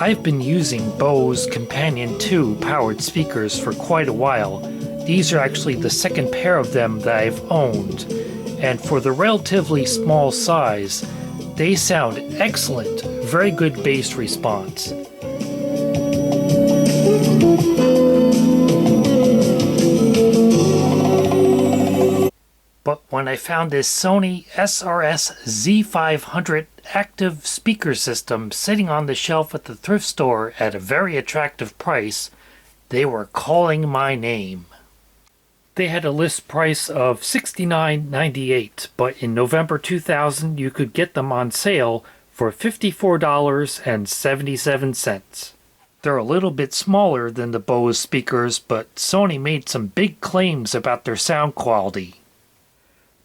I've been using Bose Companion 2 powered speakers for quite a while. These are actually the second pair of them that I've owned, and for the relatively small size, they sound excellent, very good bass response. But when I found this Sony SRS Z500 active speaker system sitting on the shelf at the thrift store at a very attractive price, they were calling my name. They had a list price of $69.98, but in November 2000 you could get them on sale for $54.77. They're a little bit smaller than the Bose speakers, but Sony made some big claims about their sound quality.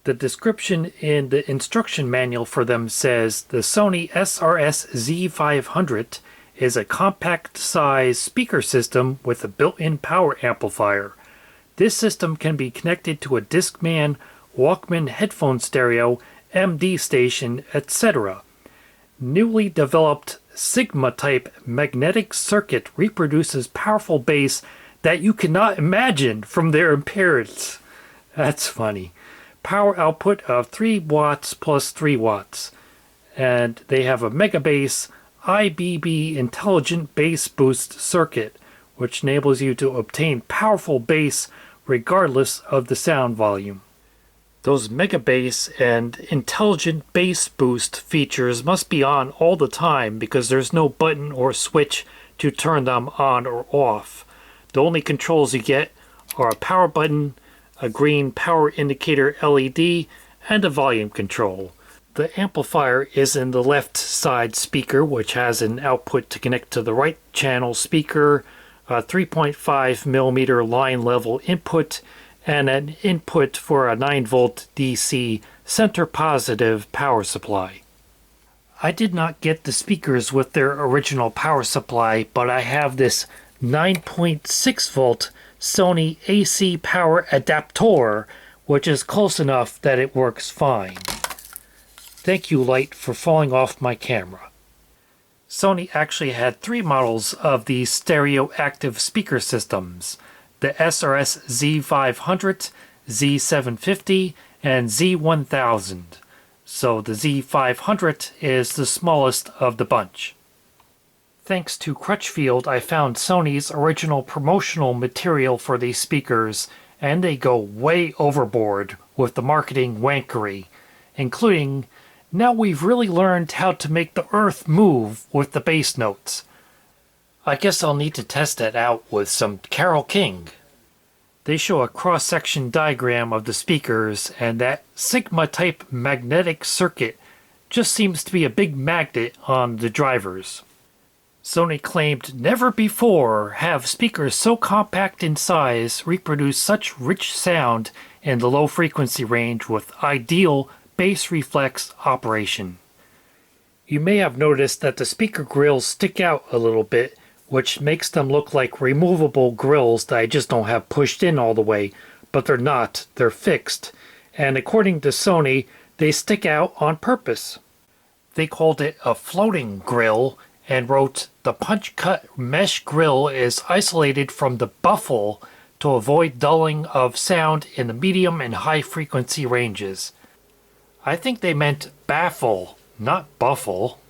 The description in the instruction manual for them says the Sony SRS Z500 is a compact-size speaker system with a built-in power amplifier. This system can be connected to a Discman, Walkman headphone stereo, MD station, etc. Newly developed Sigma-type magnetic circuit reproduces powerful bass that you cannot imagine from their appearance. That's funny. Power output of 3 watts plus 3 watts. And they have a Megabass IBB Intelligent Bass Boost circuit, which enables you to obtain powerful bass regardless of the sound volume. Those Megabass and Intelligent Bass Boost features must be on all the time because there's no button or switch to turn them on or off. The only controls you get are a power button, a green power indicator LED, and a volume control. The amplifier is in the left side speaker, which has an output to connect to the right channel speaker, a 3.5mm line level input, and an input for a 9V DC center positive power supply. I did not get the speakers with their original power supply, but I have this 9.6V Sony AC power adapter, which is close enough that it works fine. Thank you, light, for falling off my camera. Sony actually had 3 models of these stereo active speaker systems: the SRS Z500, Z750, and Z1000. So the Z500 is the smallest of the bunch. Thanks to Crutchfield, I found Sony's original promotional material for these speakers, and they go way overboard with the marketing wankery, including, "Now we've really learned how to make the earth move with the bass notes." I guess I'll need to test that out with some Carole King. They show a cross-section diagram of the speakers, and that Sigma-type magnetic circuit just seems to be a big magnet on the drivers. Sony claimed never before have speakers so compact in size reproduce such rich sound in the low frequency range with ideal bass reflex operation. You may have noticed that the speaker grills stick out a little bit, which makes them look like removable grills that I just don't have pushed in all the way, but they're not, they're fixed, and according to Sony, they stick out on purpose. They called it a floating grill, and wrote, "The punch-cut mesh grill is isolated from the buffle to avoid dulling of sound in the medium and high frequency ranges." I think they meant baffle, not buffle.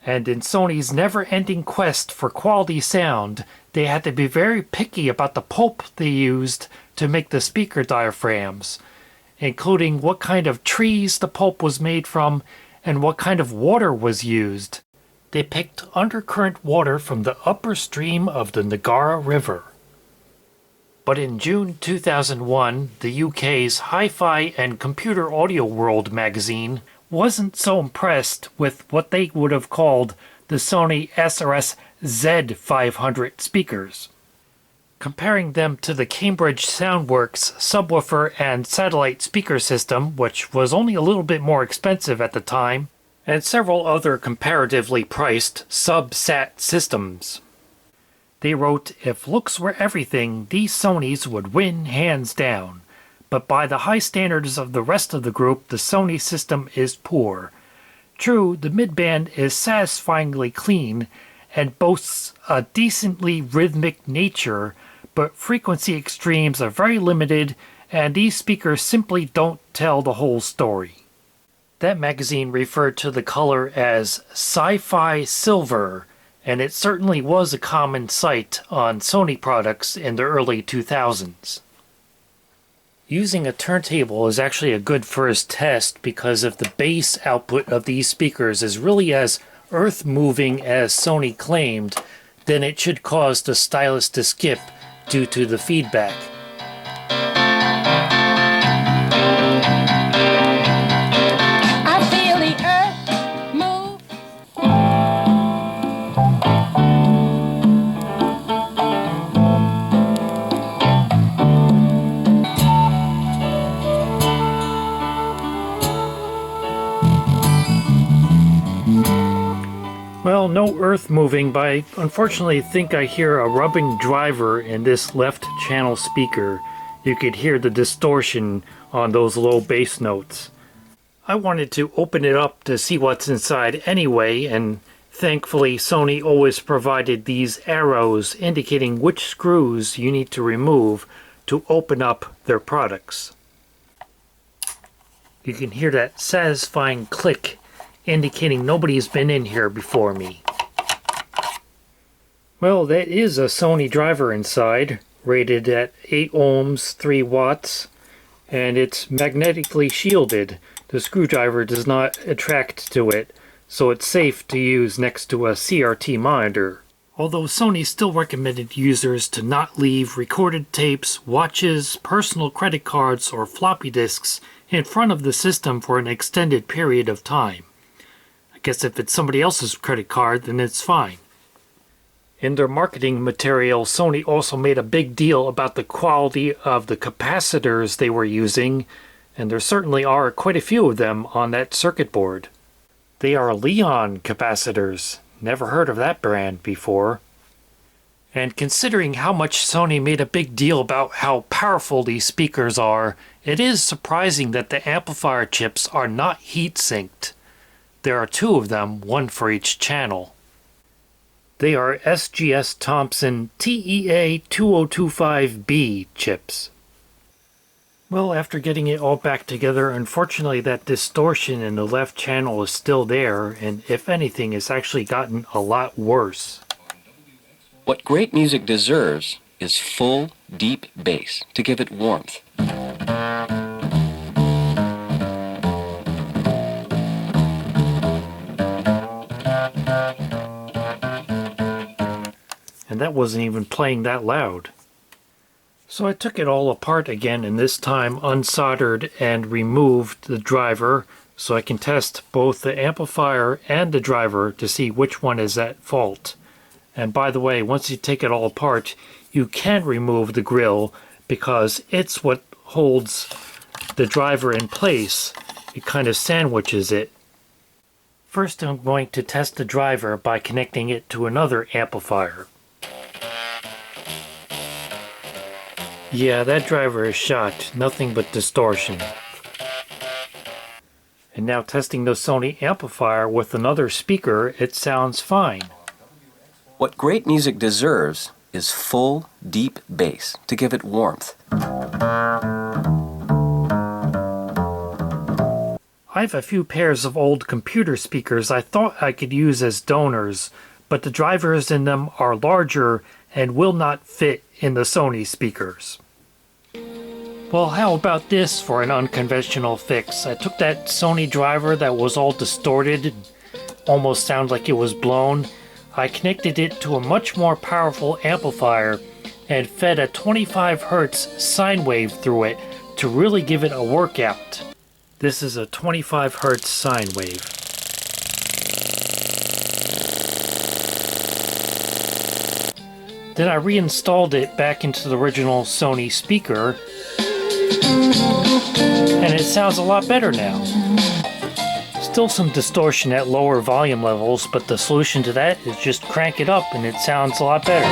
And in Sony's never-ending quest for quality sound, they had to be very picky about the pulp they used to make the speaker diaphragms, including what kind of trees the pulp was made from and what kind of water was used. They picked undercurrent water from the upper stream of the Niagara River. But in June 2001, the UK's Hi-Fi and Computer Audio World magazine wasn't so impressed with what they would have called the Sony SRS Z500 speakers. Comparing them to the Cambridge Soundworks subwoofer and satellite speaker system, which was only a little bit more expensive at the time, and several other comparatively priced sub-sat systems. They wrote, "If looks were everything, these Sonys would win hands down. But by the high standards of the rest of the group, the Sony system is poor. True, the midband is satisfyingly clean, and boasts a decently rhythmic nature, but frequency extremes are very limited and these speakers simply don't tell the whole story. That magazine referred to the color as Sci-Fi Silver, and it certainly was a common sight on Sony products in the early 2000s. Using a turntable is actually a good first test because if the bass output of these speakers is really as earth-moving as Sony claimed, then it should cause the stylus to skip due to the feedback. Well, no earth moving, but I unfortunately think I hear a rubbing driver in this left channel speaker. You could hear the distortion on those low bass notes. I wanted to open it up to see what's inside anyway, and thankfully Sony always provided these arrows indicating which screws you need to remove to open up their products. You can hear that satisfying click indicating nobody's been in here before me. Well, that is a Sony driver inside, rated at 8 ohms, 3 watts, and it's magnetically shielded. The screwdriver does not attract to it, so it's safe to use next to a CRT monitor. Although Sony still recommended users to not leave recorded tapes, watches, personal credit cards, or floppy disks in front of the system for an extended period of time. I guess if it's somebody else's credit card, then it's fine. In their marketing material, Sony also made a big deal about the quality of the capacitors they were using, and there certainly are quite a few of them on that circuit board. They are Leon capacitors. Never heard of that brand before. And considering how much Sony made a big deal about how powerful these speakers are, it is surprising that the amplifier chips are not heat-sinked. There are 2 of them, one for each channel. They are SGS Thompson TEA2025B chips. Well, after getting it all back together, unfortunately that distortion in the left channel is still there, and if anything, it's actually gotten a lot worse. What great music deserves is full, deep bass to give it warmth. And that wasn't even playing that loud. So I took it all apart again, and this time unsoldered and removed the driver so I can test both the amplifier and the driver to see which one is at fault. And by the way, once you take it all apart, you can remove the grill because it's what holds the driver in place. It kind of sandwiches it. First, I'm going to test the driver by connecting it to another amplifier. Yeah, that driver is shot. Nothing but distortion. And now testing the Sony amplifier with another speaker, it sounds fine. What great music deserves is full, deep bass to give it warmth. I have a few pairs of old computer speakers I thought I could use as donors, but the drivers in them are larger and will not fit in the Sony speakers. Well, how about this for an unconventional fix? I took that Sony driver that was all distorted, almost sounded like it was blown. I connected it to a much more powerful amplifier and fed a 25 Hz sine wave through it to really give it a workout. This is a 25 Hz sine wave. Then I reinstalled it back into the original Sony speaker, and it sounds a lot better now. Still some distortion at lower volume levels, but the solution to that is just crank it up and it sounds a lot better.